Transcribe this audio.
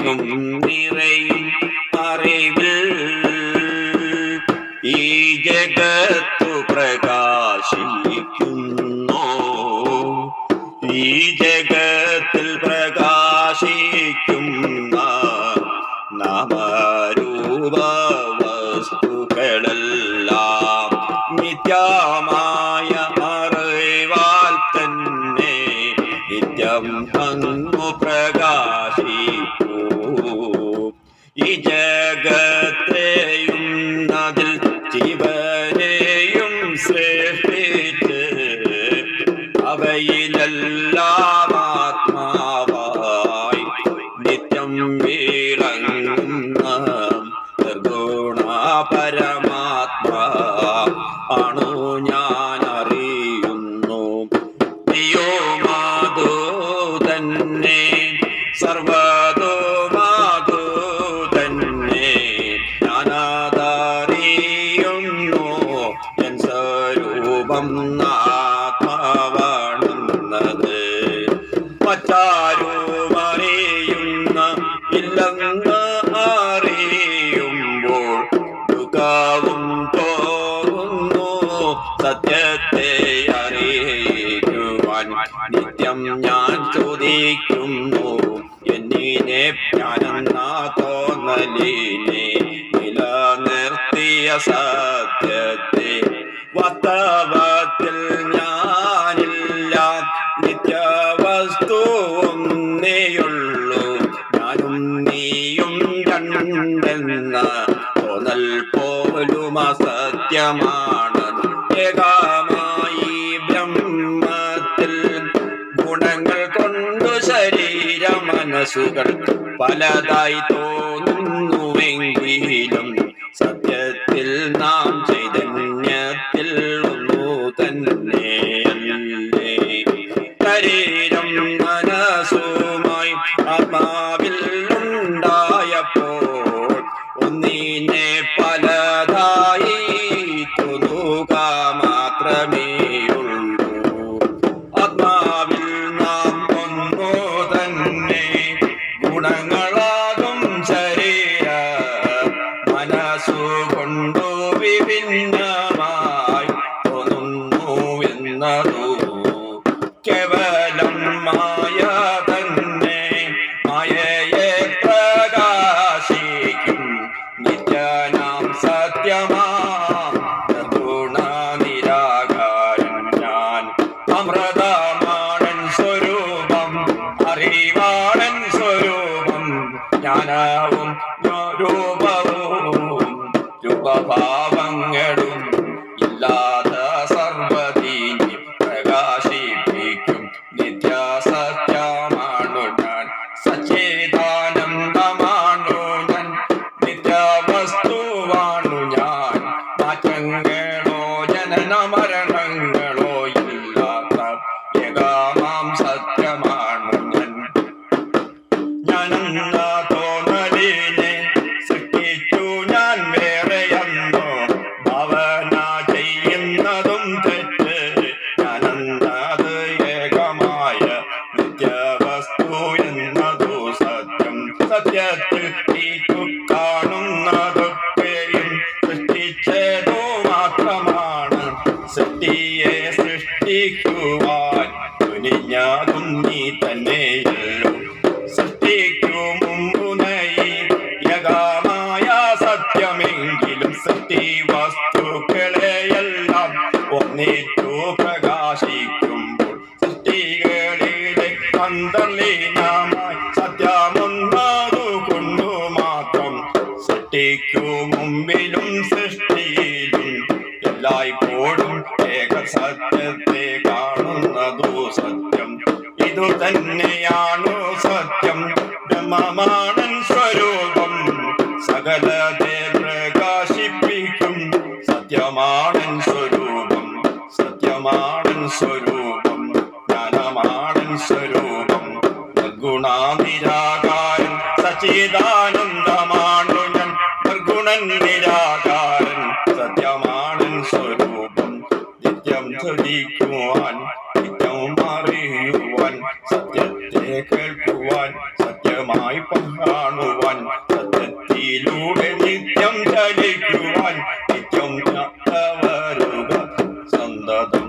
എങ്ങും നിറയും അറിവിൽ ഈ ജഗത്തു പ്രകാശിക്കുന്നു. ഈ ജഗത്തിൽ പ്രകാശിക്കുന്ന നാമരൂപ വസ്തുക്കളെല്ലാം നിത്യമായ അറിവാൽ തന്നെ നിത്യം അങ്ങു പ്രകാശിക്കൂ. ഈ ജഗത്തെയും അതിൽ ജീവനെയും സൃഷ്ടിച്ച് അവയിലെല്ലാം ആത്മാവായി നിത്യം വിളങ്ങുന്ന നിർഗുണ പരമാത്മാ ആണു ഞാൻ അറിയുന്നു. നീയോ മാധു തന്നെ, സർവതോ മാധു തന്നെ, ഞാനതറിയുന്നു. എൻ സ്വരൂപം ആത്മാവാണെന്നത് മറ്റാരും അറിയുന്ന ഇല്ലെന്ന് അറിയുമ്പോൾ ദുഃഖവും തോന്നുന്നു. സത്യത്തെ അറിയിക്കുവാൻ നിത്യം ഞാൻ ചോദിക്കുന്നു. എന്നിനെ ഞാനെന്ന തോന്നലിനെ നിലനിർത്തിയ സത്യത്തെ വാസ്തവത്തിൽ ഞാനില്ല. നിത്യവസ്തു ഒന്നേയുള്ളൂ, ഞാനും നീയും രണ്ടെന്ന തോന്നൽ പോലും അസത്യമാണ്. ഏകമായി ബ്രഹ്മത്തിൽ ഗുണങ്ങൾ കൊണ്ടു ശരീര മനസ്സുകൾ പലതായി തോന്നുന്നുവെങ്കിലും സത്യത്തിൽ നാം ചൈതന്യത്തിൽ ഒന്നു തന്നെയല്ലേ. ശരീരം മനസ്സുമായി ആത്മാവിൽ ഉണ്ടായപ്പോൾ ഒന്നിനെ പലതായി തോന്നുക മാത്രമേയുള്ളൂ. ആത്മാവിൽ നാം ഒന്നു തന്നെ, ഗുണങ്ങളാകും ശരീര മനസ്സുകൊണ്ടു വിഭിന്നമായി തോന്നുന്നുവെന്നതു കേവലം മായ തന്നെ. മായയെ പ്രകാശിക്കും നിത്യനാം സത്യമാം നിർഗുണ നിരാകാരൻ ഞാൻ. അമൃതമാണൻ സ്വരൂപം, അറിവാണൻ സ്വരൂപം, ജ്ഞാനവും രൂപവും രൂപഭാവങ്ങളും ഇല്ലാത്ത സർവ്വതീനി പ്രകാശിപ്പിക്കും നിത്യസത്യമാണു ഞാൻ. സച്ചിദാനന്ദമാണു ഞാൻ, നിത്യവസ്തുവാണു ഞാൻ. മാറ്റങ്ങളോ ജനന മരണങ്ങളോ ഇല്ലാത്ത ഏകമാം സത്യമാണു ഞാൻ. ഞാനെന്ന തോന്നലിനെ സൃഷ്ടിച്ചു ഞാൻ വേറെയെന്നോ ഭാവന ചെയ്യുന്നതും തെറ്റ്. ഞാനെന്നത് ഏകമായ നിത്യവസ്തു എന്നതു സത്യം. സത്യത്തിൽ തീക്കു കാണുന്നതൊക്കെയും സൃഷ്ടിച്ചതു മാത്രമാണ്. സൃഷ്ടിയെ സൃഷ്ടിക്കുവാൻ തുനിഞ്ഞതും നീ തന്നെയല്ലോ. സൃഷ്ടിക്കു മുമ്പു നയി യഗമായ സത്യമെങ്കിലും സൃഷ്ടി വസ്തുക്കളെയെല്ലാം ഒന്നിച്ചു പ്രകാശിക്കുമ്പോൾ സൃഷ്ടികളിലെ അന്തർലീനമായി സത്യമൊന്നതു കൊണ്ടു മാത്രം. സൃഷ്ടിക്കു മുമ്പിലും സൃഷ്ടിയിലും എല്ലായ്പ്പോഴും ഏക സത്യത്തെ കാണുന്നതു സത്യം. ഇതു തന്നെയാണു സത്യം. ബ്രഹ്മമാണൻ സ്വരൂപം, സകലത്തെ പ്രകാശിപ്പിക്കും. സത്യമാണൻ സ്വരൂപം, സത്യമാണൻ സ്വരൂപം, ജ്ഞാനമാണൻ സ്വരൂപം, നിർഗുണനിരാകാരൻ സച്ചിദാനന്ദമാണു ഞാൻ. നിർഗുണൻ നിരാകാരൻ സത്യമാണൻ സ്വരൂപം, നിത്യം ധരിക്കുവാൻ നിത്യം അറിയുവാൻ സത്യ സത്യത്തെ കേൾക്കുവാൻ സത്യമായി കാണുവാൻ സത്യത്തിലൂടെ നിത്യം ചലിക്കുവാൻ നിത്യം വരുക സന്തതം